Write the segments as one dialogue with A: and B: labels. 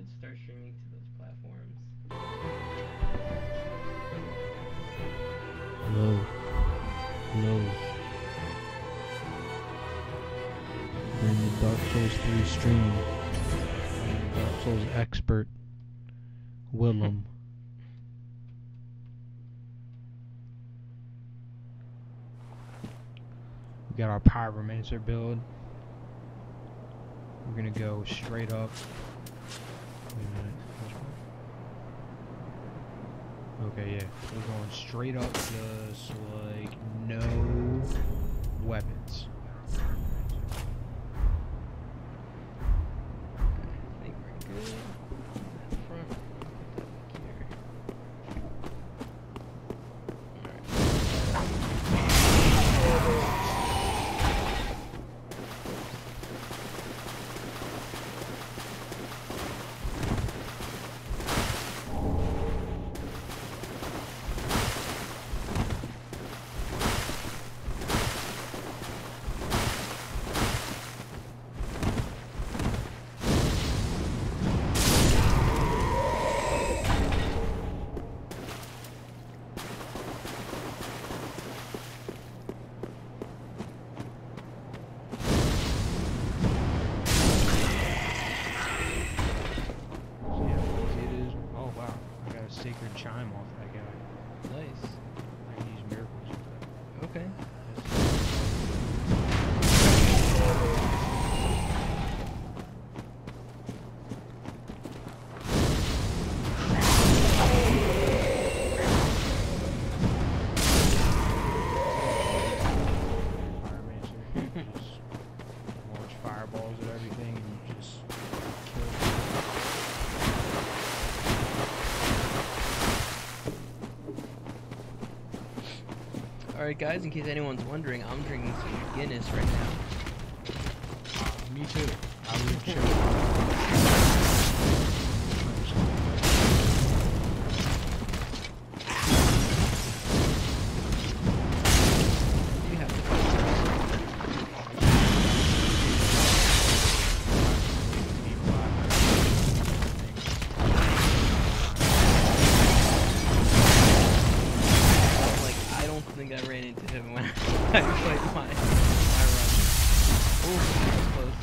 A: would start streaming to those platforms.
B: Hello. Hello. We're in the Dark Souls 3 stream. I'm the Dark Souls expert, Willem. We got our Pyromancer build. We're gonna go straight up. Wait a minute. Okay, yeah. We're going straight up, just like no weapons.
A: I think we're good. That front. Put that back here. Alright.
B: Sacred chime off that guy.
A: Nice.
B: I can use miracles with that.
A: Okay.
B: Pyromancer, you just launch fireballs at everything and you just kill.
A: Alright guys, in case anyone's wondering, I'm drinking some Guinness right now.
B: Me too. I would show
A: You have to I don't think I ran into him when I played my run. Oh, that was close.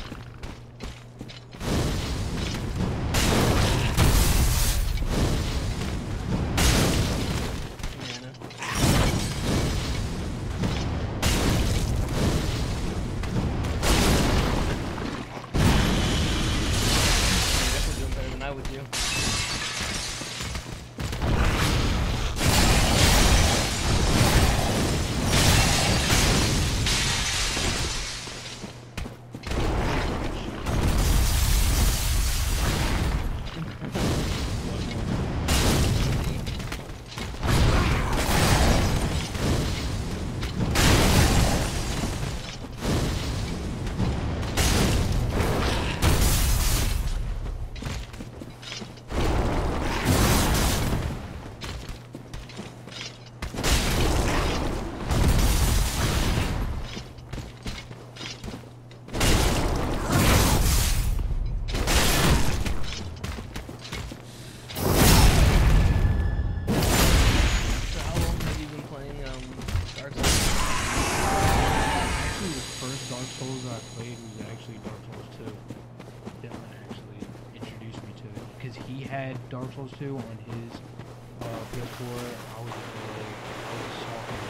A: You're definitely doing better than I would do.
B: Dark Souls 2 on his PS4. I was talking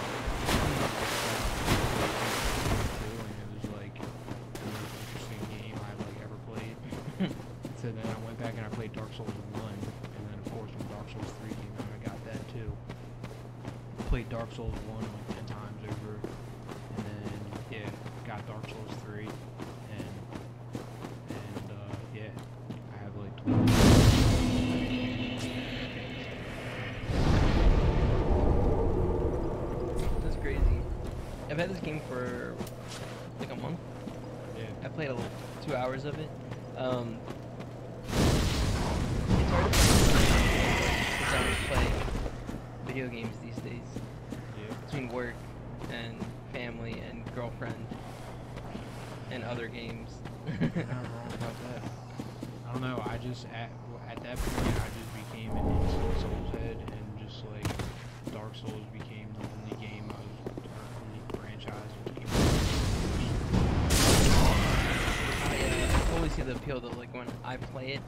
B: and it was like the most interesting game I've like ever played. So then I went back and I played Dark Souls 1, and then of course when Dark Souls 3 came out, I got that too. Played Dark Souls 1 like 10 times over, and then yeah, got Dark Souls 3, and yeah, I have like 20.
A: I've had this game for like a month.
B: Yeah.
A: I played 2 hours of it. It's hard to play video games these days.
B: Yeah.
A: Between work and family and girlfriend and other games.
B: Not wrong about that. I don't know. I just at that point I just became an instant Souls head, and just like Dark Souls became the only game I was only franchise.
A: I totally see the appeal though. Like when I play it,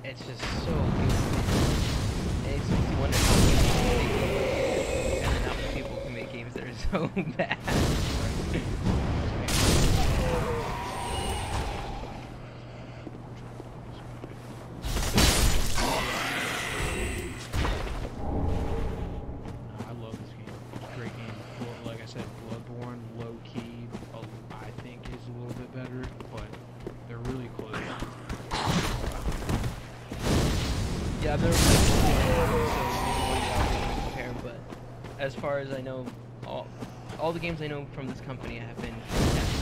A: it's just so beautiful. It makes me wonder how people can make games that are so bad. Yeah, I've never played so compare, but as far as I know, all the games I know from this company have been fantastic.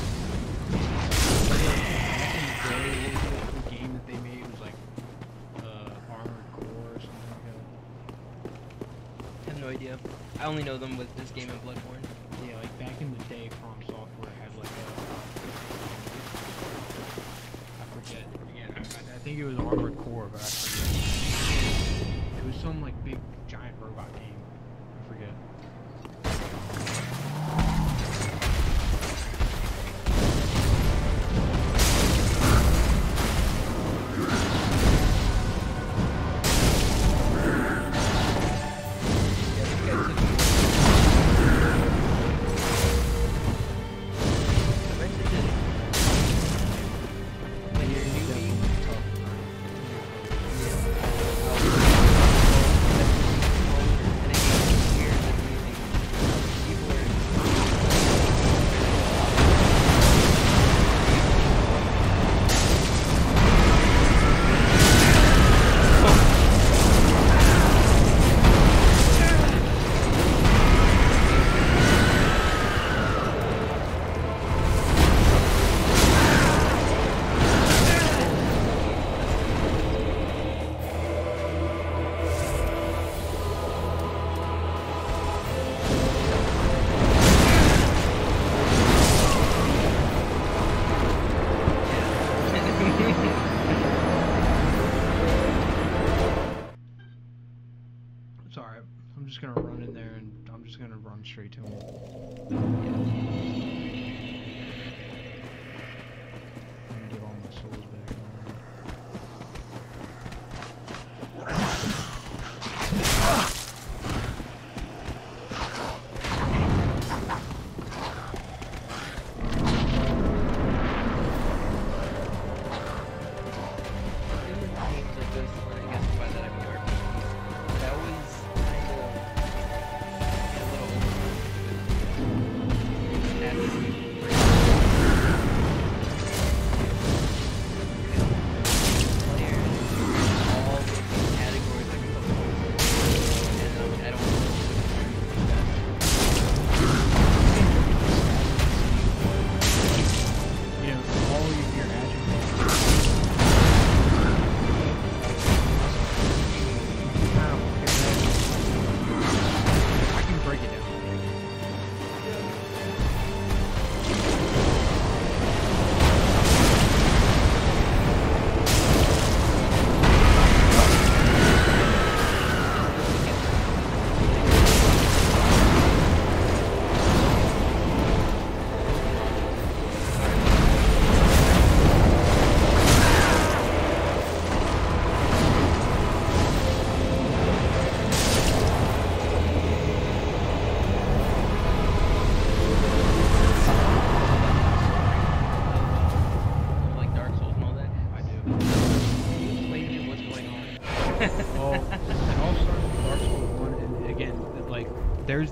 B: The game that they made was like Armored Core or something like that.
A: I have no idea. I only know them with this game and Bloodborne.
B: Yeah, like back in the day, From Software had like I forget. Again, I think it was Armored Core, but I forget. It was some like big giant robot game. I forget. I'm just gonna run in there and I'm just gonna run straight to him. And get all my souls back.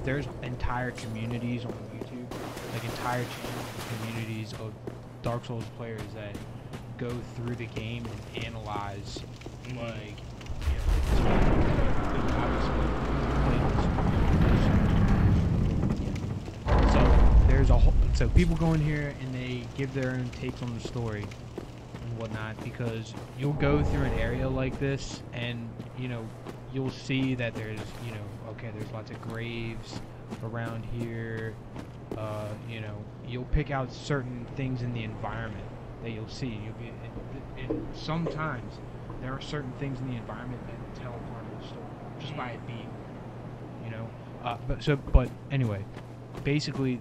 B: There's entire communities on YouTube, like entire communities of Dark Souls players that go through the game and analyze, like, so there's a whole, so people go in here and they give their own takes on the story and whatnot, because you'll go through an area like this and you'll see that there's okay, there's lots of graves around here. You'll pick out certain things in the environment that you'll see. And sometimes there are certain things in the environment that tell part of the story just by it being, you know. But anyway, basically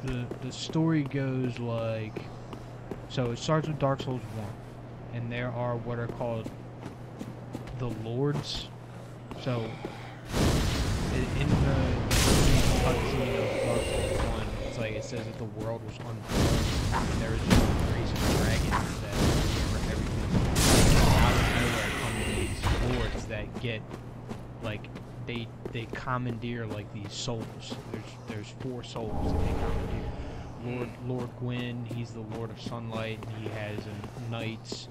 B: the story goes like, so it starts with Dark Souls 1, and there are what are called the Lords. So in the cutscene of Dark Souls 1, it's like it says that the world was unformed, and there was just a race of dragons that remember everything. Out of nowhere come these lords that get, like, they commandeer like these souls. There's 4 souls that they commandeer. Lord Gwyn, he's the Lord of Sunlight, and he has knights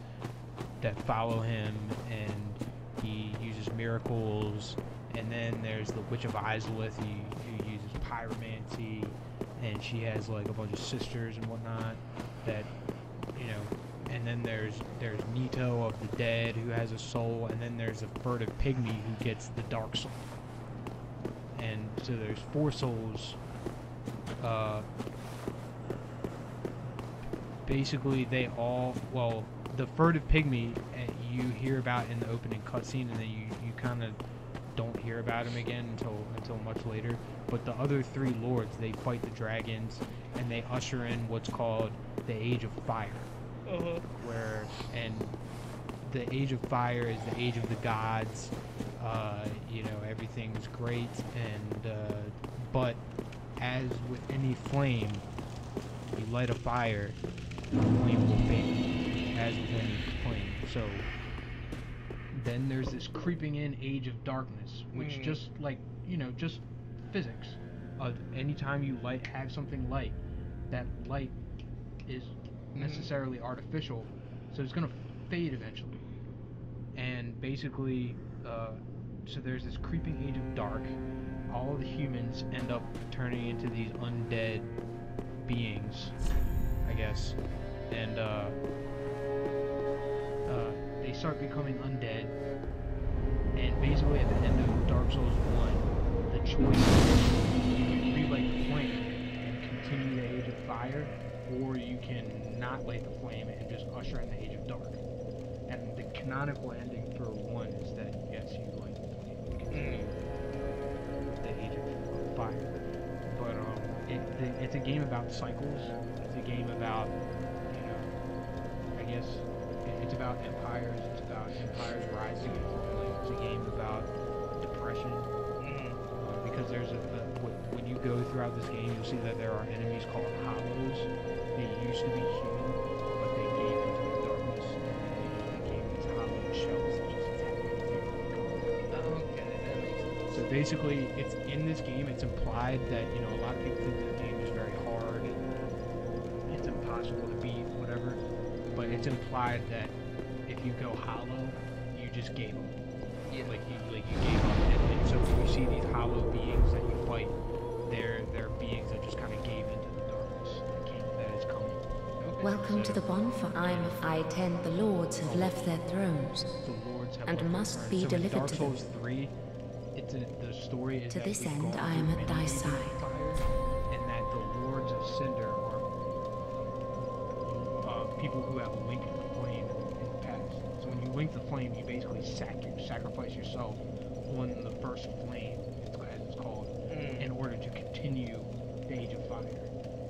B: that follow him, and he uses miracles. And then there's the Witch of Izalith, who uses pyromancy, and she has like a bunch of sisters and whatnot that, you know. And then there's Nito of the Dead, who has a soul, and then there's a furtive pygmy who gets the dark soul. And so there's 4 souls. Basically, they all, well, the furtive pygmy you hear about in the opening cutscene, and then you kind of don't hear about him again until much later. But the other 3 lords, they fight the dragons, and they usher in what's called the Age of Fire. And the Age of Fire is the age of the gods. You know, everything's great, and but as with any flame, you light a fire, the flame will fade, as with any flame. So then there's this creeping in Age of Darkness, which just like, you know, just physics. Anytime you have something light, that light is necessarily artificial, so it's gonna fade eventually. And basically, so there's this creeping Age of Dark. All of the humans end up turning into these undead beings, I guess, and they start becoming undead. And basically, at the end of Dark Souls 1, the choice is you can relight the flame and continue the Age of Fire, or you can not light the flame and just usher in the Age of Dark. And the canonical ending for 1 is that, yes, you light the flame and continue the Age of Fire. But it's a game about cycles. It's a game about, you know, I guess it's about empires. It's about empires rising and falling. It's a game about depression. Because there's when you go throughout this game, you'll see that there are enemies called hollows. They used to be human, but they gave into the darkness, and they became these hollow shells that just attack you.
A: Okay, that makes sense.
B: So basically, it's in this game. It's implied that, you know, a lot of people think the game is very hard and it's impossible to beat, whatever. But it's implied that if you go hollow, you just gave up.
A: Yeah.
B: Like you gave up. And so when you see these hollow beings that you fight, they're beings that just kind of gave into the darkness that is coming.
A: Okay.
C: Welcome to the bonfire. I tend the lords have left their thrones
B: The lords have
C: and
B: left their
C: must
B: thrones.
C: be
B: So in
C: delivered
B: Dark
C: to them.
B: Souls 3, the story is
C: To
B: that
C: this
B: we've
C: end,
B: gone
C: I am
B: through
C: at
B: many
C: thy
B: ages of
C: side.
B: fire, and that the lords of Cinder are people who have linked the flame in the past. So when you link the flame, you basically sacrifice yourself on the first flame, as it's called, in order to continue the Age of Fire.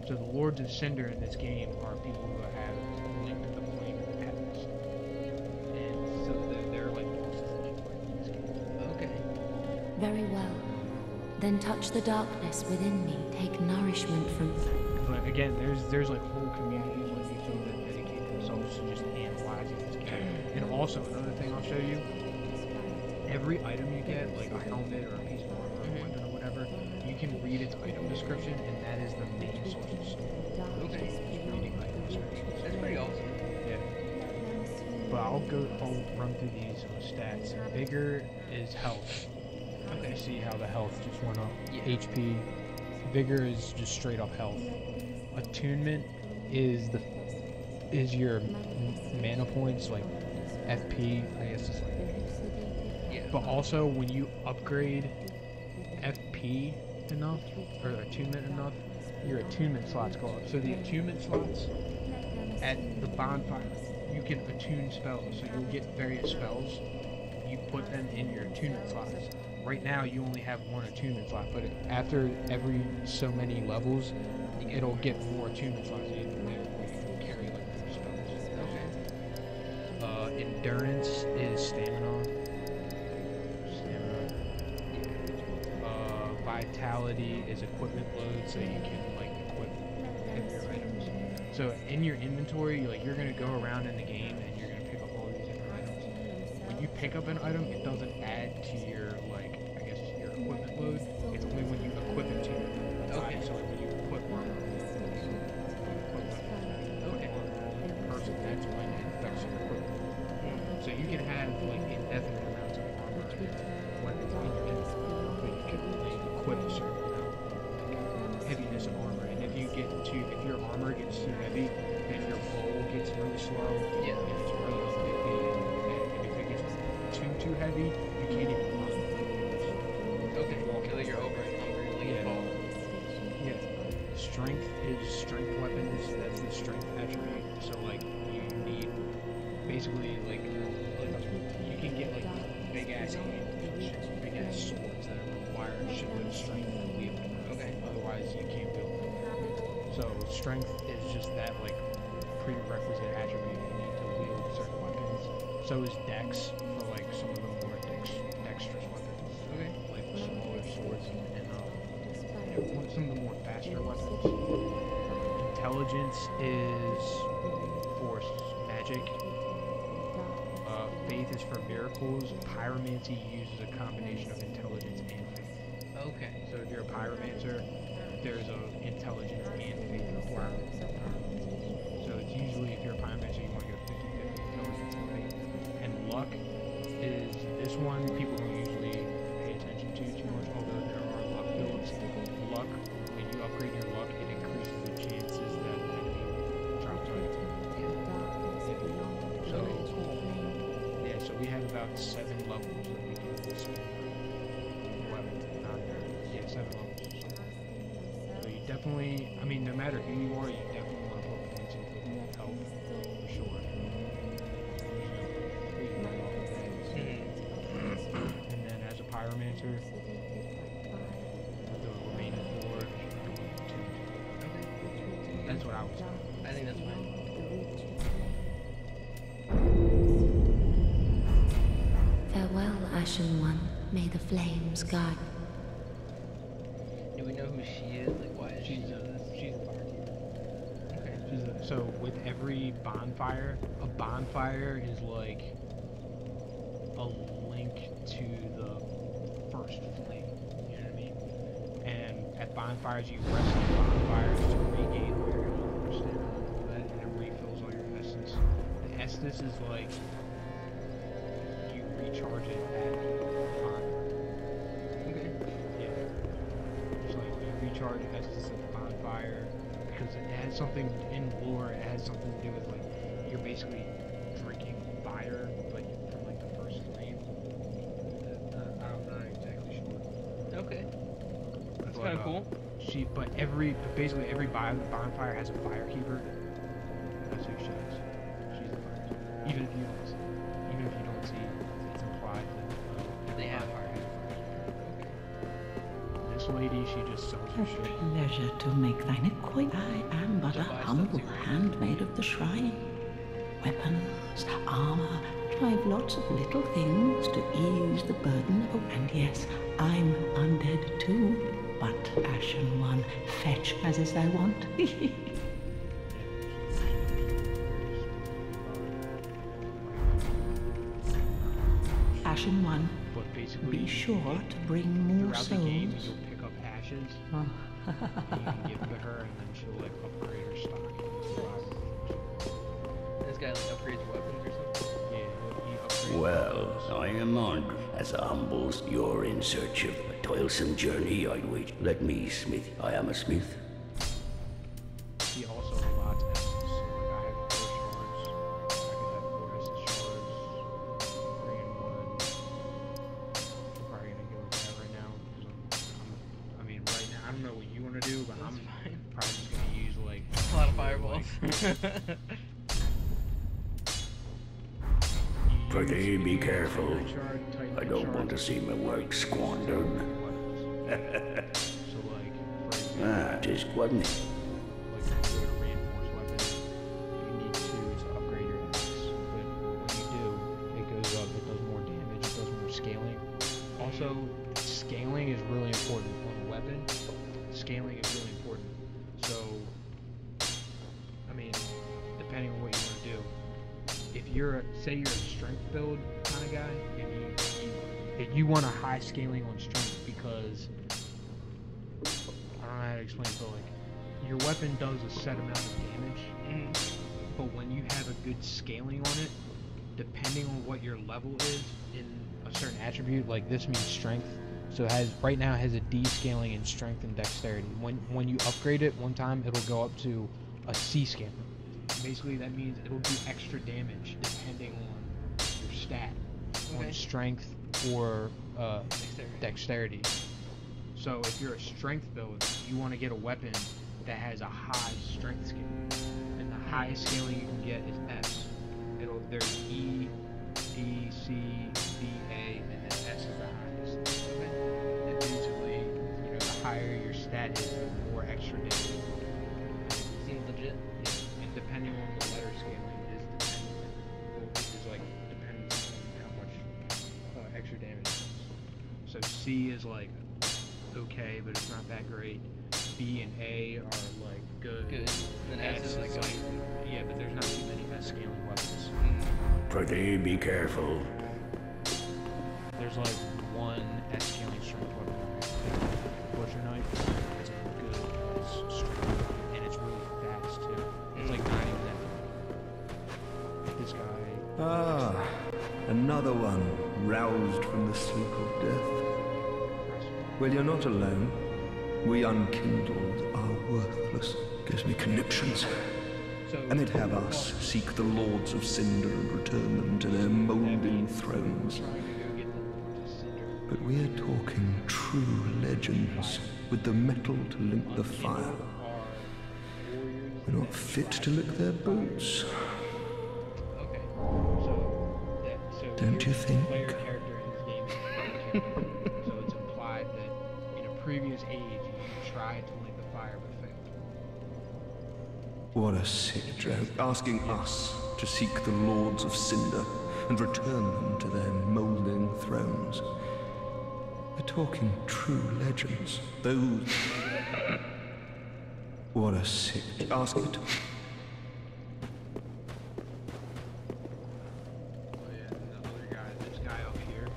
B: So the Lords of Cinder in this game are people who have linked the flame in the past. And so they're like bosses that you fight in this game.
A: Okay.
C: Very well. Then touch the darkness within me. Take nourishment from...
B: But again, there's like whole communities on YouTube that dedicate themselves to just analyzing this game. And also, another thing I'll show you, every item you get, like a helmet or a piece of armor or a weapon or whatever, you can read its item description, and that is the main source of story.
A: Okay.
B: Just reading item descriptions.
A: That's pretty awesome.
B: Yeah. But I'll run through these stats. Vigor is health.
A: Okay.
B: You see how the health just went up.
A: Yeah.
B: HP. Vigor is just straight up health. Attunement is your mana points, like FP, I guess it's like.
A: Yeah.
B: But also when you upgrade FP enough, or attunement enough, your attunement slots go up. So the attunement slots at the bonfire, you can attune spells. So you'll get various spells. You put them in your attunement slots. Right now, you only have one attunement slot, but after every so many levels, it'll get more attunement slots. You can carry like more spells. Okay. Endurance is stamina. Vitality is equipment load, so you can like equip heavier items. So in your inventory, you're gonna go around in the game and you're gonna pick up all these different items. When you pick up an item, it doesn't add to your your equipment load. It's only when you equip it to your body. So when you put armor, person, that's when it affects your equipment. So you can have like indefinite amounts of armor weapons in your inventory, but you can only equip a certain amount of heaviness of armor. And if your armor gets too heavy, then your roll gets really slow. Yeah. If it's really unheavy, and if it gets too heavy, you can't even run.
A: Okay. Like you're over encumbered, like you fall.
B: Yeah. Strength is strength weapons. That's the strength attribute. So like you need basically like you can get like big ass swords that require a shitload of strength to wield. Okay. Otherwise you can't wield them. So strength is just that like prerequisite attribute you need to wield certain weapons. So is dex for like some of the more dexterous weapons. Okay. Like smaller swords and some of the more faster weapons. Intelligence is for magic. Faith is for miracles. Pyromancy uses a combination of intelligence and faith. Okay. So if you're a pyromancer, there's an intelligence and faith requirement. So it's usually, if you're a pyromancer, you want to go 50-50 intelligence and faith. And luck is this one people don't usually pay attention to too much, although there are luck builds. Luck, when you upgrade your luck, it increases the chances that an enemy drops on you. So we have about 7 levels that we can spend. 7 levels. So you definitely, I mean, no matter who you are, you definitely want to put points into health for sure. And then as a pyromancer, the remaining 4, okay. That's what I was saying.
A: I think that's fine.
C: Farewell, Ashen One. May the flames guide.
A: Do we know who she is? Like, why does she know this?
B: She's a firekeeper. Okay. So with every bonfire, a bonfire is like a link to the first flame. You know what I mean? And at bonfires, you rescue bonfires to regain all your health, stamina, and it refills all your essence. The estus is like recharge it at bonfire. Okay. Yeah. It's like you recharge Estus at the bonfire because it has something in lore. It has something to do with like you're basically drinking fire, but from like the first flame. I'm not exactly sure.
A: Okay. That's kind of cool.
B: Basically every bonfire has a firekeeper. That's who she is. She's the firekeeper. Even if you don't see.
A: They have fire.
B: This lady, she just sells her shit.
D: Pleasure to make thine acquaintance. I am but a humble handmaid of the shrine. Weapons, armor, drive lots of little things to ease the burden. Oh, and yes, I'm undead too. But Ashen One, fetch as is thy want. Ashen One,
B: but basically,
D: be sure to bring more
B: throughout
D: souls.
B: The game, you'll pick up ashes, and you can give to her, and then she'll like upgrade her stock.
A: This guy like upgrades weapons or something?
B: Yeah, he upgrades
E: Well, I am honored. As a humbles, you're in search of a toilsome journey I'd wait. Let me, smith. I am a smith.
B: He also allots essence, so like I have 4 shards. I could have 4 essence shards. 3 in 1. I'm probably gonna go with that right now because I mean, right now I don't know what you want to do, but I'm probably just gonna use like
A: a lot of fireballs.
E: Pretty be careful.
B: Titanite shard, Titanite
E: I don't
B: shard,
E: want to see my work squandered.
B: So like, for example,
E: Just wasn't it?
B: like if you go to reinforced weapons, you need to upgrade your axe. But when you do, it goes up, it does more damage, it does more scaling. Also, scaling is really important on a weapon. Scaling is really important. So, I mean, depending on what you want to do. If you're, say you're a strength build kind of guy, and you want a high scaling on strength because, I don't know how to explain it, but like, your weapon does a set amount of damage, but when you have a good scaling on it, depending on what your level is in a certain attribute, like this means strength, so it has, right now it has a D scaling in strength and dexterity. When you upgrade it one time, it'll go up to a C scaling. Basically that means it'll do extra damage depending on your stat, on strength or dexterity. So if you're a strength build, you want to get a weapon that has a high strength scaling, and the highest scaling you can get is S. There's E, D, C, D, A, and then S is the highest. And basically, you know, the higher your stat is, the more extra damage.
A: Seems legit.
B: Yeah. And depending on the letter scaling is like depends on how much extra damage it is. So C is like okay, but it's not that great. B and A are like good.
A: Good. And then S is like
B: yeah, but there's not too many S scaling weapons.
E: Pretty be careful.
B: There's like one S scaling strength weapon. Butcher knife. It's good. It's strength, and it's really fast too. It's like not even that. This guy.
F: Ah, another one roused from the sleep of death. Well, you're not alone. We unkindled are worthless. Gives me conniptions. And they'd have us seek the lords of cinder and return them to their moulding thrones. But we're talking true legends, with the metal to link the fire. We're not fit to lick their boots.
B: Okay. So
F: Don't you think?
B: Player character in this game is a character. So it's implied that in a previous age you tried to lick the fire but failed.
F: What a sick joke, asking us to seek the lords of cinder and return them to their moulding thrones. We're talking true legends. Those... What a sick... Ask it.
B: Oh yeah, and the other guy, this guy up here,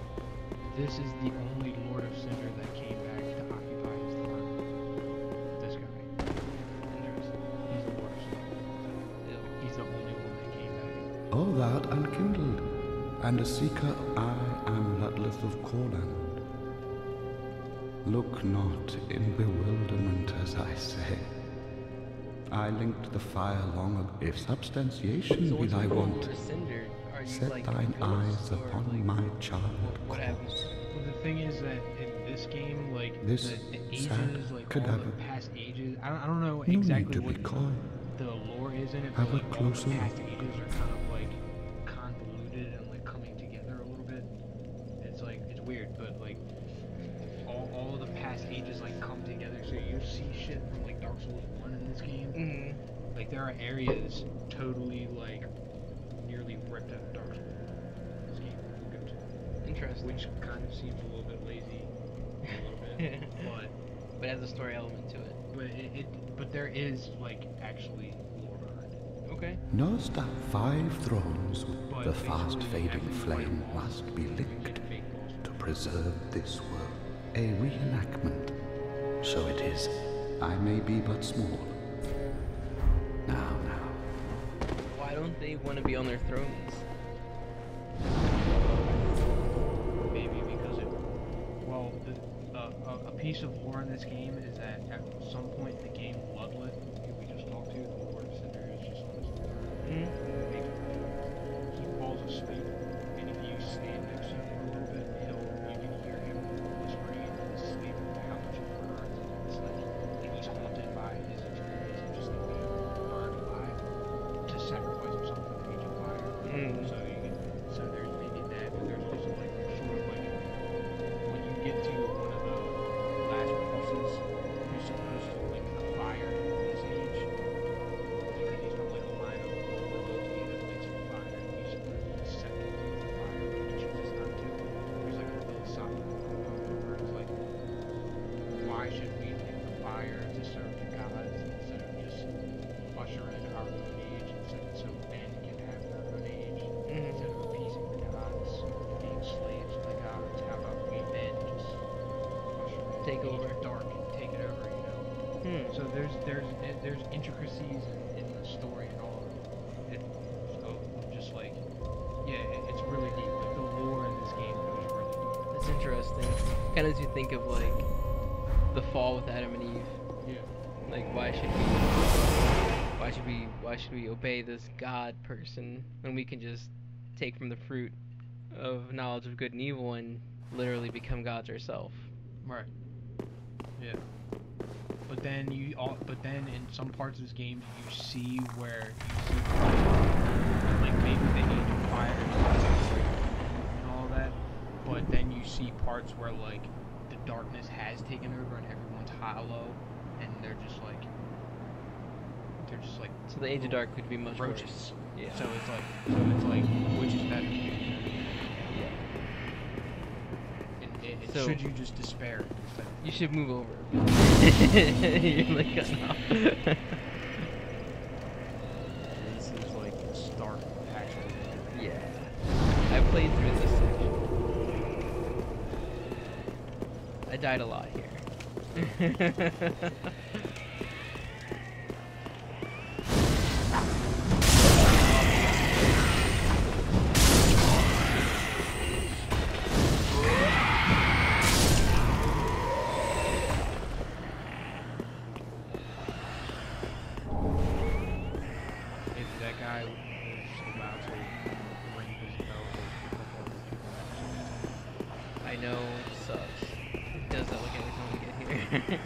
B: this is the only Lord of Cinder that came back to occupy his throne. This guy. He's the Lord of Cinder. He's the only one that came back.
G: All that unkindled, and a seeker I am Ludleth of Corland. Look not in bewilderment as I say. I linked the fire long ago. If substantiation be thy want, set
A: like
G: thine eyes
A: or
G: upon
A: like,
G: my child
A: what happens?
G: corpse.
B: Well, the thing is that in this game, like
G: This
B: the ages,
G: sad
B: like all
G: cadaver.
B: the past ages, I don't know
G: No need
B: exactly
G: to
B: what
G: be coy.
B: the lore is in it,
G: Have
B: but
G: a
B: like all the
G: closer
B: past
G: look.
B: ages are kind of like convoluted and like coming together a little bit. It's like it's weird, but like all of the past ages like come together, so you see shit from like Dark Souls 1 in this game. Like there are areas totally like nearly ripped out of Dark Souls in this game you can go to.
A: Interesting.
B: Which kind of seems a little bit lazy, a little bit,
A: but it has a story element to it.
B: but there is like actually lore behind it.
A: Okay.
G: Knowest thou 5 thrones,
B: But
G: the
B: basically,
G: fast fading
B: every
G: flame
B: white boss
G: must be
B: you
G: licked
B: get a fake boss.
G: to preserve this world. A reenactment. So it is. I may be but small. Now.
A: Why don't they want to be on their thrones?
B: Maybe because a piece of lore in this game is that at some point in the game, Ludleth, who we just talked to, the Lord of Cinder, is just on his throne. He falls asleep, and if you stand next to him for a little bit, you can hear him whispering in his sleep how much he burns. It's like he's haunted by his experience of just like being burned alive to sacrifice himself for the age of fire. So there's maybe serve the gods instead of just usher in our own age so men can have their own age instead of appeasing the gods, being slaves of the gods. How about we men just usher in
A: Take
B: the age
A: over.
B: of dark and take it over, you know? So there's intricacies in the story and all of it. So just like, yeah, it's really deep. Like the lore in this game goes really deep.
A: That's interesting. Kind of as you think of like the fall with Adam and Eve.
B: Yeah.
A: Like why should we obey this God person when we can just take from the fruit of knowledge of good and evil and literally become gods ourselves?
B: Right. Yeah. But then in some parts of this game you see where like maybe the Age of Fire and all that, but then you see parts where like the darkness has taken over and everyone's hollow and they're just like
A: So the Age of Dark could be much
B: roaches.
A: worse. Yeah.
B: So it's like which is better?
A: Yeah.
B: And
A: So-
B: should you just despair instead?
A: You should move over. You're like cutting off.
B: This is like stark actually.
A: Yeah. I played through this section. I died a lot here.
B: If that guy was about to ring his bell for a couple other people.
A: I know it sucks. It does that like every time we get here.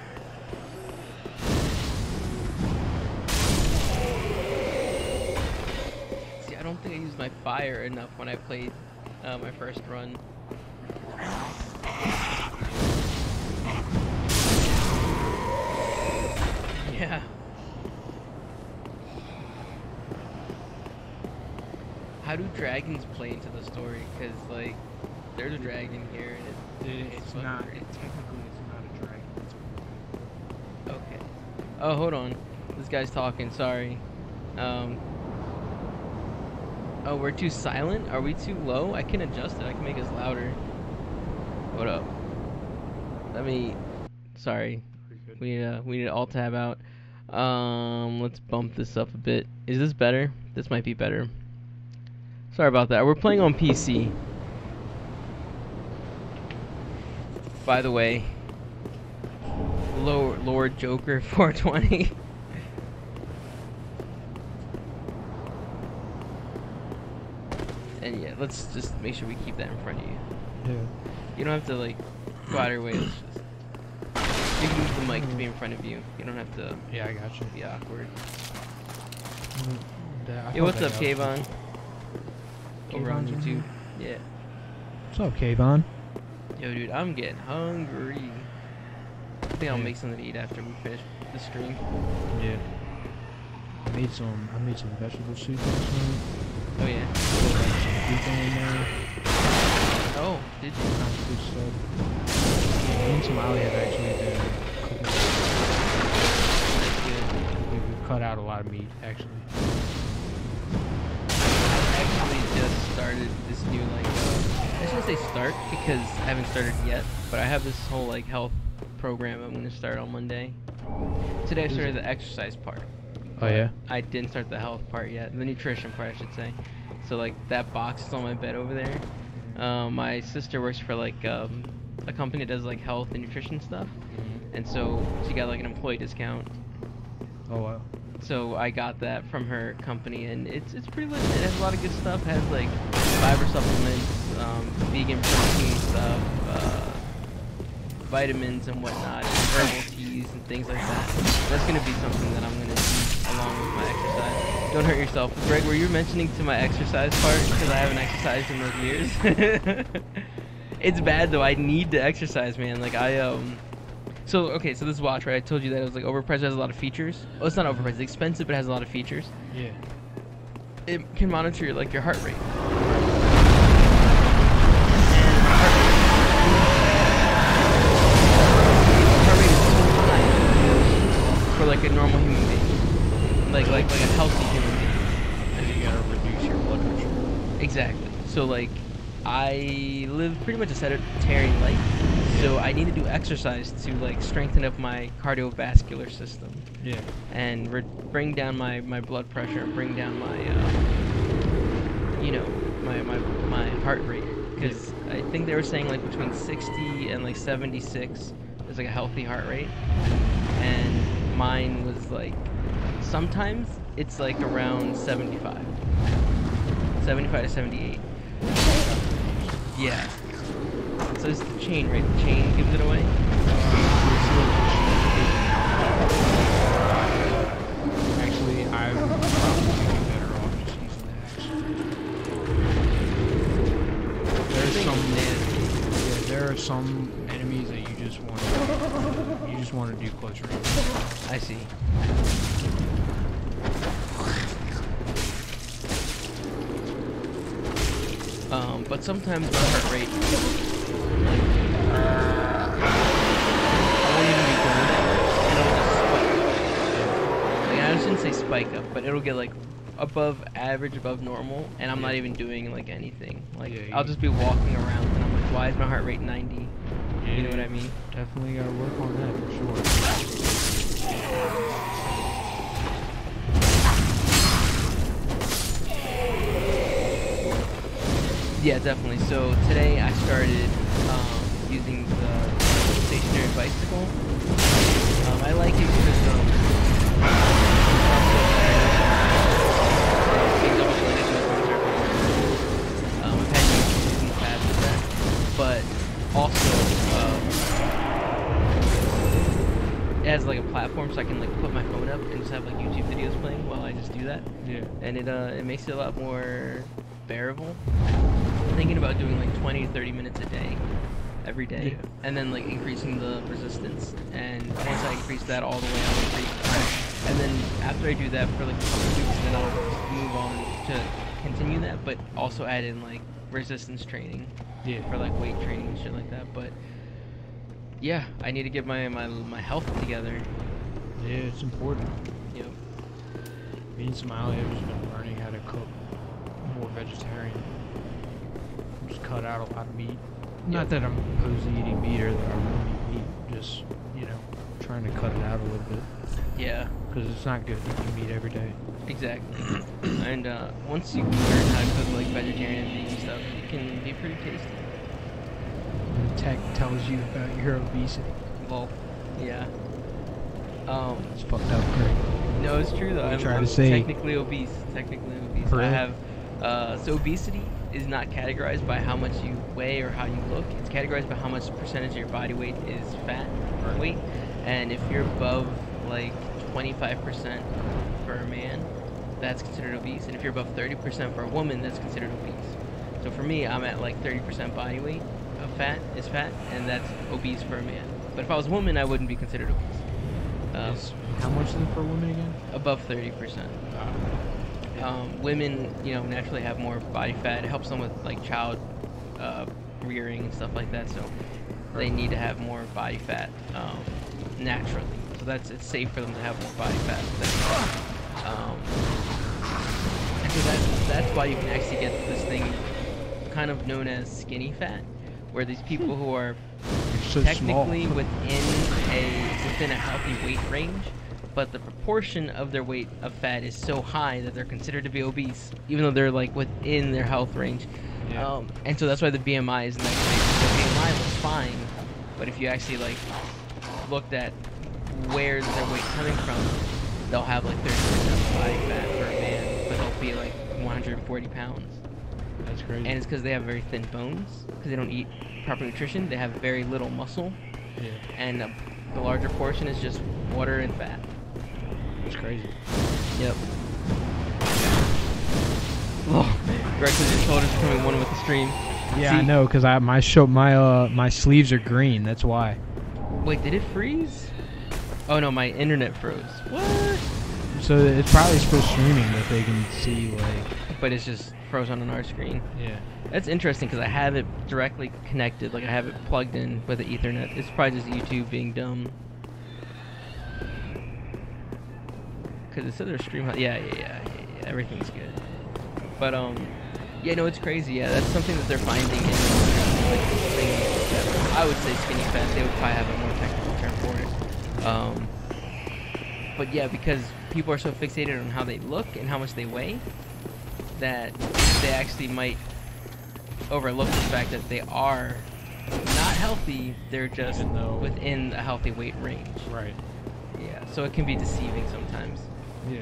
A: See, I don't think I used my fire enough when I played my first run. Yeah. How do dragons play into the story? Because, like, there's a dragon here, and
B: It's
A: fucking
B: not.
A: great.
B: Technically, it's not a dragon. It's a woman.
A: Okay. Oh, hold on. This guy's talking. Sorry. Oh, we're too silent? Are we too low? I can adjust it. I can make us louder. Hold up. Let me... Sorry. We need to alt tab out. Let's bump this up a bit. Is this better? This might be better. Sorry about that. We're playing on PC. By the way, Lord Joker 420. And yeah, let's just make sure we keep that in front of you.
B: Yeah.
A: You don't have to like go out of your way. Let's just you can use the mic to be in front of you. You don't have to
B: Yeah, I got you.
A: be awkward.
B: I
A: Yo, what's
B: thought
A: up,
B: that
A: Kayvon? Over on
B: Kayvon's in
A: YouTube.
B: here?
A: Yeah.
B: What's up, Kayvon?
A: Yo, dude, I'm getting hungry. I think I'll
B: Yeah.
A: make something to eat after we finish the stream.
B: Yeah. I made some vegetable soup last night.
A: Oh yeah.
B: Put like some beef in there.
A: Oh, did you?
B: Kind of good stuff. Yeah, me and some Ali have actually been cooking.
A: That's good.
B: We've cut out a lot of meat, actually.
A: I actually just started this new like I shouldn't say start because I haven't started yet, but I have this whole like health program I'm gonna start on Monday. Today I started the exercise part.
B: Oh yeah?
A: I didn't start the health part yet, the nutrition part I should say. So like that box is on my bed over there. My sister works for like a company that does like health and nutrition stuff, and so she got like an employee discount.
B: Oh wow.
A: So I got that from her company, and it's pretty legit. It has a lot of good stuff. It has like fiber supplements, vegan protein stuff, vitamins and whatnot, and herbal teas and things like that. That's gonna be something that I'm gonna do along with my exercise. Don't hurt yourself, Greg. Were you mentioning to my exercise part because I haven't exercised in those years? It's bad though. I need to exercise, man. Like So, okay, so this watch, right, I told you that it was like overpriced, it has a lot of features. Well, it's not overpriced, it's expensive, but it has a lot of features.
B: Yeah.
A: It can monitor your, like, your heart rate. Heart rate is too high. I live pretty much a sedentary life, so I need to do exercise to like strengthen up my cardiovascular system.
B: Yeah.
A: And bring down my blood pressure, bring down my you know, my heart rate, because I think they were saying like between 60 and like 76 is like a healthy heart rate, and mine was like sometimes it's like around 75 to 78. Yeah. So it's the chain, right? The chain gives it away.
B: Actually, I would probably be better off just using the axe. There are some enemies that you just want to do close range.
A: I see. But sometimes my heart rate, like, I won't even be going there, and it'll just spike up. Like, I shouldn't say spike up, but it'll get like above average, above normal, and I'm not even doing like anything. Like, I'll just be walking around, and I'm like, why is my heart rate 90? You know what I mean?
B: Definitely gotta work on that for sure.
A: Yeah, definitely. So today I started using the stationary bicycle. I like it because I've had issues in the past with that, but also it has like a platform, so I can like put my phone up and just have like YouTube videos playing while I just do that.
B: Yeah.
A: And it makes it a lot more bearable. I'm thinking about doing like 20 to 30 minutes a day, every day, and then like increasing the resistance. And once I increase that all the way, I'll increase. And then after I do that for like a couple of weeks, then I'll move on to continue that, but also add in like resistance training, for like weight training and shit like that. But yeah, I need to get my health together.
B: Yeah, it's important.
A: Yep.
B: Me and Smiley have just been learning how to cook more vegetarian. Just cut out a lot of meat. Not that I'm opposed to eating meat or that I won't eat meat. Just, you know, trying to cut it out a little bit.
A: Yeah.
B: Because it's not good eating meat every day.
A: Exactly. And once you learn how to cook like vegetarian and vegan stuff, it can be pretty tasty.
B: The tech tells you about your obesity.
A: Well, yeah.
B: It's fucked up, Greg.
A: No, it's true though. I'm technically obese. Technically obese.
B: Really?
A: I have. So obesity is not categorized by how much you weigh or how you look. It's categorized by how much percentage of your body weight is fat or weight. And if you're above like 25% for a man, that's considered obese. And if you're above 30% for a woman, that's considered obese. So for me, I'm at like 30% body weight of fat, and that's obese for a man. But if I was a woman, I wouldn't be considered obese.
B: How much is it for a woman again?
A: Above 30%. Women, you know, naturally have more body fat. It helps them with like child rearing and stuff like that. So they need to have more body fat naturally. So it's safe for them to have more body fat. And so that's why you can actually get this thing kind of known as skinny fat, where these people who are technically within a healthy weight range, but the proportion of their weight of fat is so high that they're considered to be obese, even though they're like within their health range.
B: Yeah.
A: And so that's why the BMI is negative. The BMI looks fine, but if you actually like looked at where's their weight coming from, they'll have like 30% body fat for a man, but they'll be like 140 pounds.
B: That's crazy.
A: And it's because they have very thin bones, because they don't eat proper nutrition. They have very little muscle, and the larger portion is just water and fat.
B: That's crazy.
A: Yep. Oh, Greg says your shoulders are becoming one with the stream.
B: Yeah,
A: See,
B: I know, because my sleeves are green. That's why.
A: Wait, did it freeze? Oh no, my internet froze. What?
B: So it's probably still streaming that they can see, like.
A: But it's just frozen on our screen.
B: Yeah.
A: That's interesting because I have it directly connected, like I have it plugged in with the Ethernet. It's probably just YouTube being dumb. Because it said their stream. Yeah, everything's good. But yeah, no, it's crazy. Yeah, that's something that they're finding in like thing. I would say skinny fat. They would probably have a more technical term for it. But yeah, because people are so fixated on how they look and how much they weigh, that they actually might overlook the fact that they are not healthy. They're just within a healthy weight range.
B: Right.
A: Yeah. So it can be deceiving sometimes.
B: Yeah.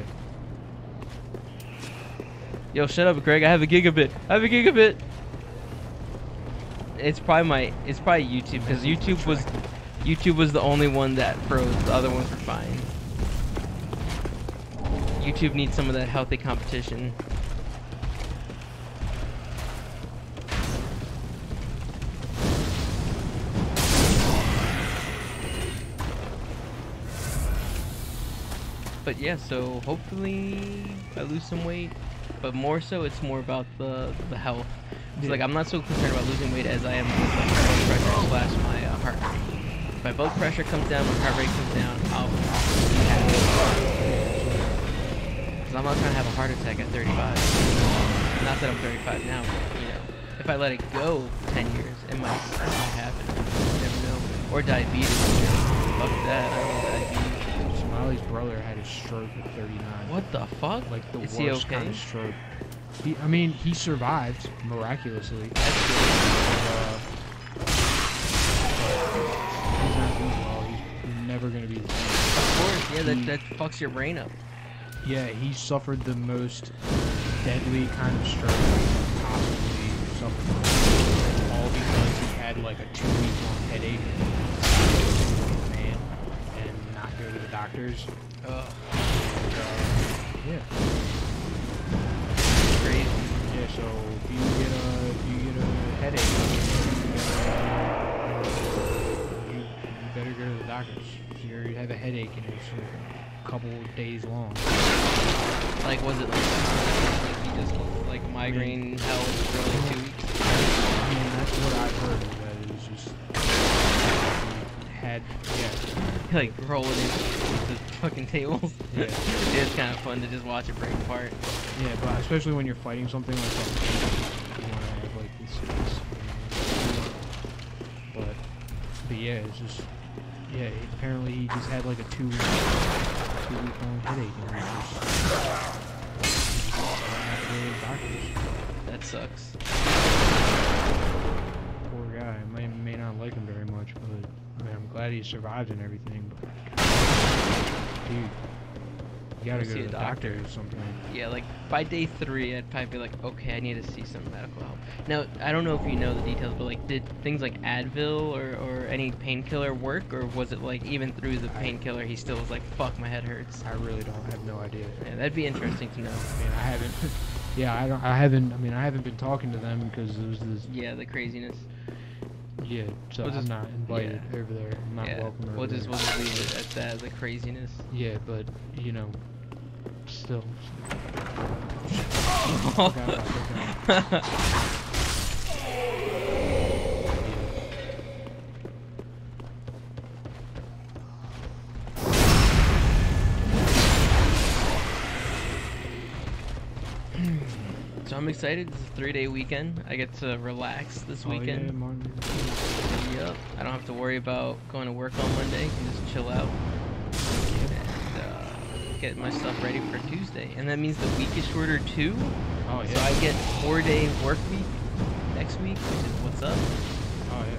A: Yo, shut up, Greg. I have a gigabit. I have a gigabit. It's probably YouTube, because YouTube was the only one that froze. The other ones were fine. YouTube needs some of that healthy competition. But yeah, so hopefully I lose some weight, but more so it's more about the health. It's like I'm not so concerned about losing weight as I am with like my blood pressure slash my heart rate. If my blood pressure comes down, my heart rate comes down, I'll be happy. Because I'm not trying to have a heart attack at 35. Not that I'm 35 now, but you know, if I let it go 10 years, it might happen. You never know. Or diabetes. Fuck that. I don't want diabetes.
B: Smiley's brother had a stroke at 39.
A: What the fuck?
B: Like the
A: Is
B: worst
A: he okay?
B: kind of stroke. I mean, he survived miraculously.
A: That's good.
B: He's not doing well. He's never gonna be the same.
A: Of course, yeah. That fucks your brain up.
B: Yeah, he suffered the most deadly kind of stroke possibly suffered from, all because he had like a 2-week-long headache. And not go to the doctors. Yeah.
A: Crazy.
B: Yeah, so if you get a headache, you better go to the doctors. You have a headache and it's like a couple days long.
A: Like, was it like you just like migraine hell for like 2 weeks?
B: I mean, that's what I've heard. That it was just had
A: Like rolling into the fucking tables.
B: Yeah.
A: It's kind of fun to just watch it break apart.
B: Yeah, but especially when you're fighting something like that, you want to have like this. But yeah, it's just apparently he just had like a 2 week long headache and he just doctors.
A: That sucks.
B: Poor guy. I may not like him very much, but I mean, I'm glad he survived and everything. But dude, you gotta go to the doctor or something.
A: Yeah, like by day 3, I'd probably be like, okay, I need to see some medical help. Now, I don't know if you know the details, but like, did things like Advil or any painkiller work, or was it like even through the painkiller, he still was like, fuck, my head hurts?
B: I really have no idea.
A: Yeah, that'd be interesting to know.
B: I mean, I haven't. Yeah, I haven't been talking to them because there was this.
A: Yeah, the craziness.
B: Yeah, so I'm not invited over there. I'm not welcome over there.
A: We'll just leave it at that, the craziness.
B: Yeah, but, you know, still.
A: So I'm excited. This is a 3-day weekend. I get to relax this weekend.
B: Yeah, Martin.
A: Yep. I don't have to worry about going to work on Monday. I can just chill out and get my stuff ready for Tuesday. And that means the week is shorter too.
B: Oh yeah.
A: So I get 4-day work week next week, which is what's up.
B: Oh yeah.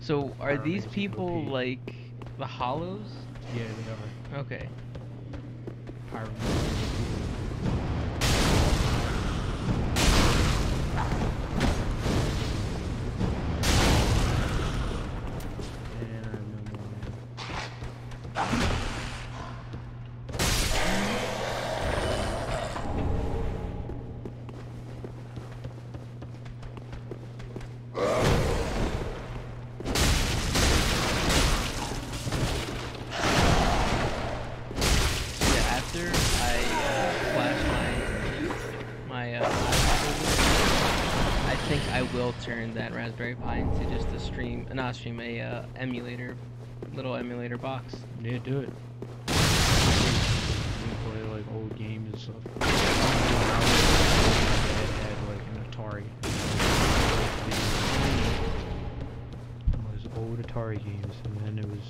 A: So are these people like the Hollows?
B: Yeah, they are.
A: Okay.
B: Pyro. turn
A: that Raspberry Pi into just a stream, not a stream, a emulator, little emulator box.
B: Yeah, do it. old games of my dad had like an Atari. It was old Atari games, and then it was.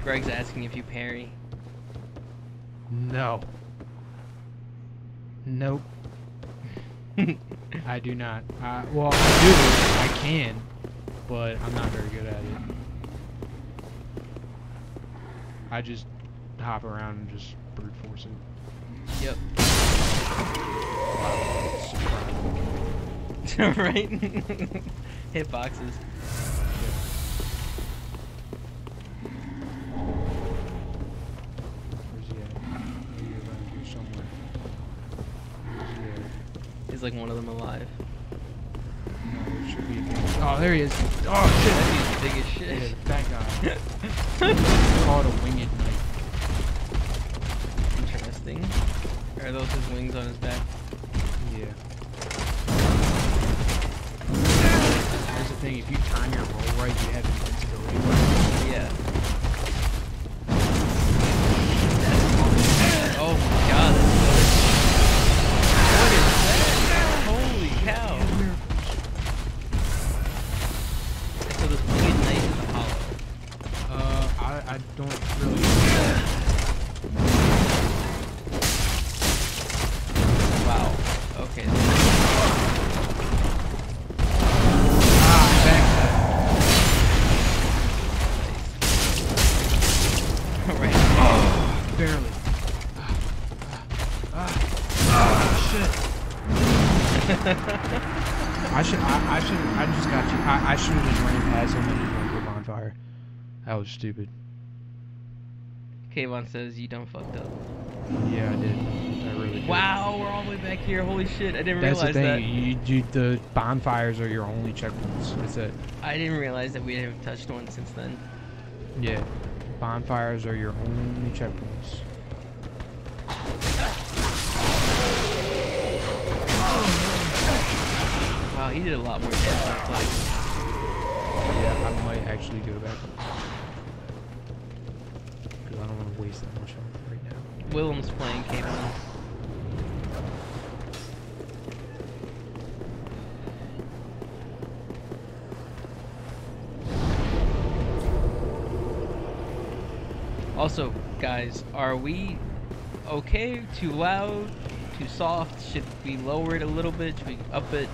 A: Greg's asking if you parry.
B: No. Nope. I do not. Well, I do. I can, but I'm not very good at it. I just hop around and just brute force it.
A: Yep.
B: Wow,
A: Right? Hitboxes.
B: Where's he at? Maybe around here somewhere. Where's he at?
A: Is like one of them alive?
B: No, there should be. Oh, there he is. Oh shit!
A: That dude's big as shit.
B: Yeah, that guy. Called a winged knight.
A: Interesting. Are those his wings on his back?
B: Yeah. Here's the thing: if you time your roll right, you have invincibility.
A: Yeah. Oh my god, that's what is that? Holy cow. So this winged knight is a hollow.
B: I don't really.
A: Wow. Okay. Right.
B: Barely. Shit. I just got you. I should have just ran past him and just went for bonfire. That was stupid.
A: Kayvon says you done fucked up.
B: Yeah, I did. I really did.
A: Wow, we're all the way back here. Holy shit, I didn't
B: That's the
A: realize
B: thing.
A: that.
B: The bonfires are your only checkpoints. That's it.
A: I didn't realize that we haven't touched one since then.
B: Yeah. Bonfires are your only checkpoints.
A: Wow, he did a lot more damage than I thought.
B: Yeah, I might actually go back. Because I don't want to waste that much on it right now.
A: Willem's playing Kayvon. Also, guys, are we okay? Too loud? Too soft? Should we lower it a little bit? Should we up it?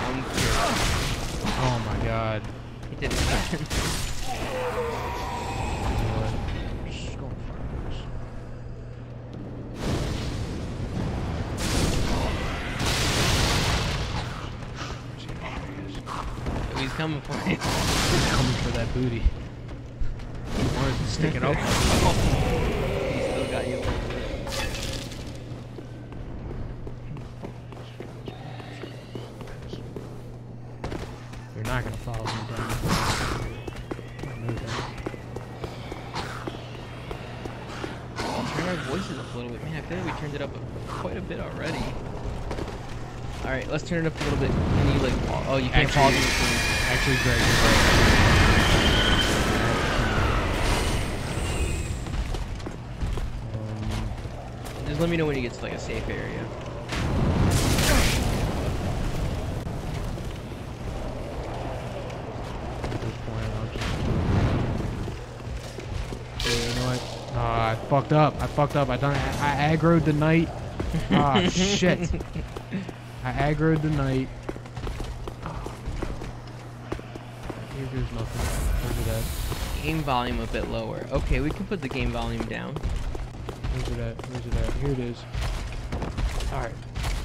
A: I'm curious.
B: Oh my god.
A: He did it again.
B: Just go first.
A: He's coming for you.
B: He's coming for that booty. He wanted to stick it up.
A: He still got you.
B: They're not gonna follow me down. I know that.
A: Turn our voices up a little bit. Man, I feel like we turned it up quite a bit already. Alright, let's turn it up a little bit. Can you like, oh, you can't pause it.
B: Actually, Greg, you're right.
A: Just let me know when you get to like a safe area.
B: At this point, I'll just... You know what? I fucked up. I aggroed the knight. Ah, shit. I aggroed the knight. Here goes nothing. Look at that.
A: Game volume a bit lower. Okay, we can put the game volume down.
B: Where's it at? Where's it at? Here it is. Alright.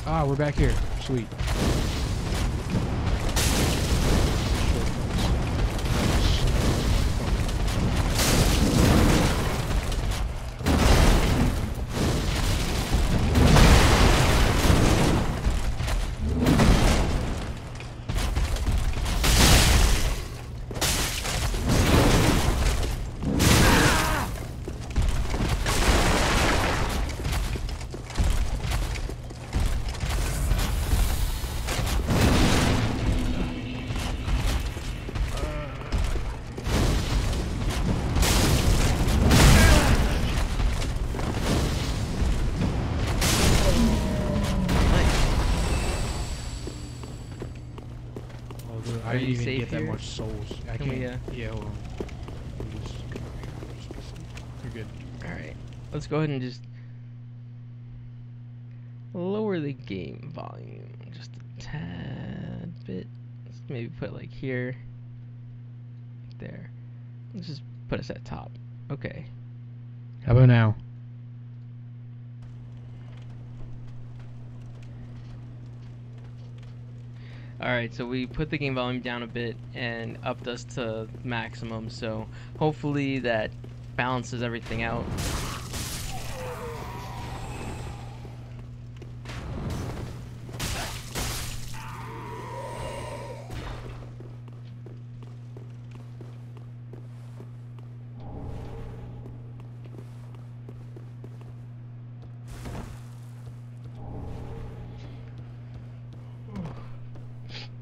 B: Ah, we're back here. Sweet. I didn't even
A: safe
B: get that
A: here?
B: much souls. I
A: Can
B: can't.
A: we,
B: Yeah, hold on. You're good.
A: Alright, let's go ahead and just lower the game volume just a tad bit. Let's maybe put like here, there. Let's just put us at top. Okay.
B: How about now?
A: Alright, so we put the game volume down a bit and upped us to maximum, so hopefully that balances everything out.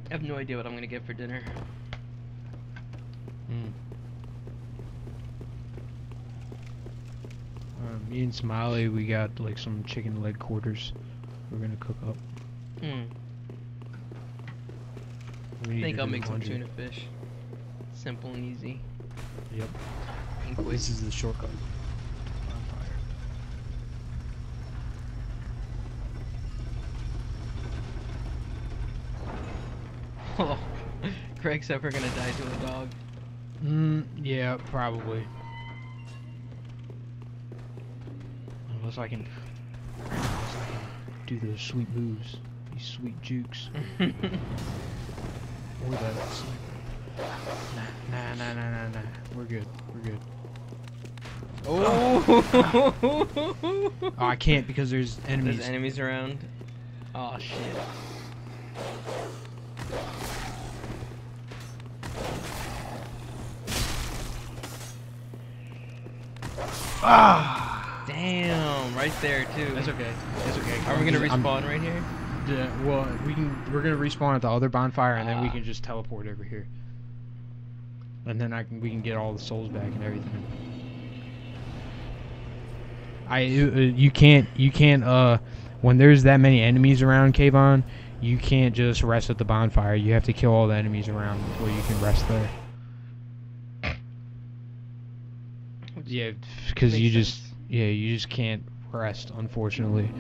A: I have no idea what I'm gonna get for dinner.
B: Me and Smiley, we got like some chicken leg quarters we're gonna cook up.
A: I
B: We
A: think
B: need to
A: I'll
B: do
A: make some
B: laundry.
A: tuna fish. Simple and easy.
B: Yep.
A: And quick.
B: This is the shortcut.
A: Oh, Greg's ever gonna die to a dog.
B: Yeah, probably. Unless I can do those sweet moves, these sweet jukes. Or that sniper. Nah. We're good.
A: Oh!
B: Oh, I can't because there's enemies.
A: There's enemies around. Oh shit.
B: Ah!
A: Damn, right there too.
B: That's okay. That's okay.
A: Are we gonna respawn right here?
B: Yeah. Well, we're gonna respawn at the other bonfire, and then we can just teleport over here. And then we can get all the souls back and everything. You can't when there's that many enemies around Kayvon, you can't just rest at the bonfire. You have to kill all the enemies around before you can rest there. Yeah, because you just can't rest, unfortunately.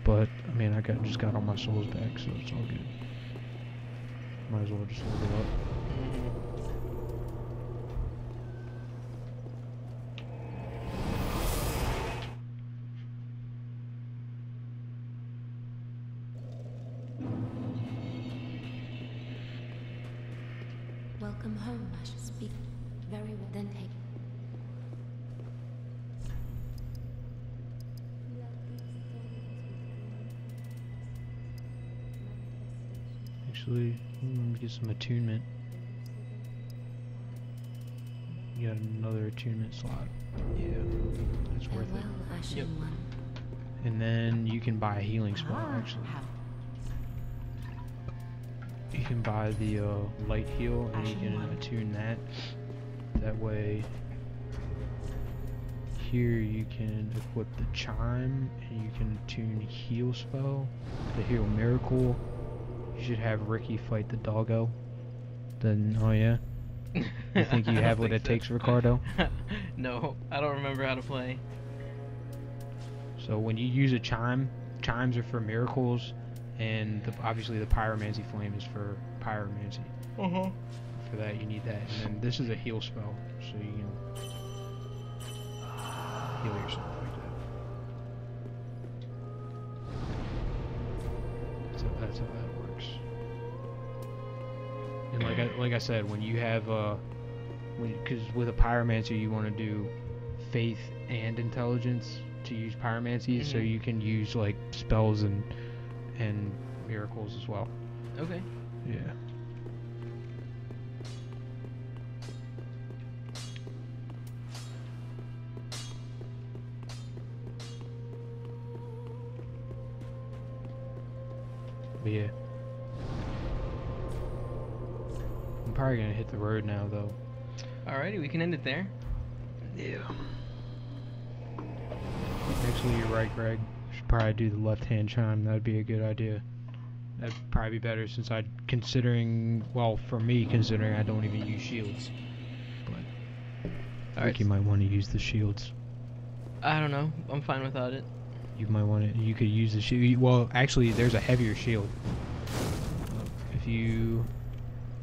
B: But I mean, I just got all my souls back, so it's all good. Might as well just level up.
C: Welcome home, I should speak very well. Then take.
B: Actually, let me get some attunement. You got another attunement slot. Yeah, that's worth it.
C: Farewell, Ashen
A: Yep.
C: One.
B: And then you can buy a healing spell, actually. You can buy the light heal, and you can attune that. That way, here you can equip the chime, and you can attune heal spell, the heal miracle. You should have Ricky fight the doggo. Then, oh yeah? You think you have what it takes, Ricardo?
A: No, I don't remember how to play.
B: So when you use a chime, chimes are for miracles, and obviously the pyromancy flame is for pyromancy. For that you need that, and then this is a heal spell, so you can heal yourself like that. That's how that works. And like I said, when you have because with a pyromancer you want to do faith and intelligence to use pyromancy, so you can use like spells and miracles as well.
A: Okay.
B: Yeah. But yeah. I'm probably gonna hit the road now though.
A: Alrighty, we can end it there.
B: Yeah. Actually, you're right, Greg. Should probably do the left-hand chime. That'd be a good idea. That'd probably be better since considering, well, for me, considering I don't even use shields. But I think you might want to use the shields.
A: I don't know. I'm fine without it.
B: You might want to. You could use the shield. Well, actually, there's a heavier shield. If you.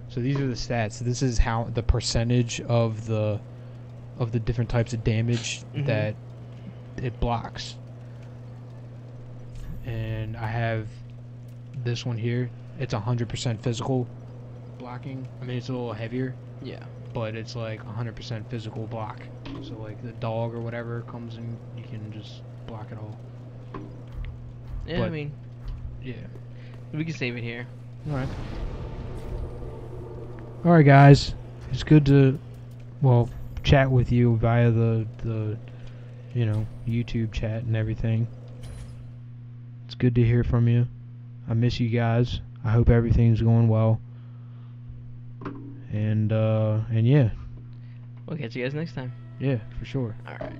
B: So these are the stats. This is how the percentage of the different types of damage that it blocks. And I have this one here. It's 100% physical blocking. I mean, it's a little heavier.
A: Yeah.
B: But it's like 100% physical block. So like the dog or whatever comes in, you can just block it all.
A: Yeah,
B: but,
A: I mean,
B: yeah.
A: We can save it here.
B: Alright. Alright, guys. It's good to, well, chat with you via the you know, YouTube chat and everything. It's good to hear from you. I miss you guys. I hope everything's going well. And yeah.
A: We'll catch you guys next time.
B: Yeah, for sure.
A: Alright.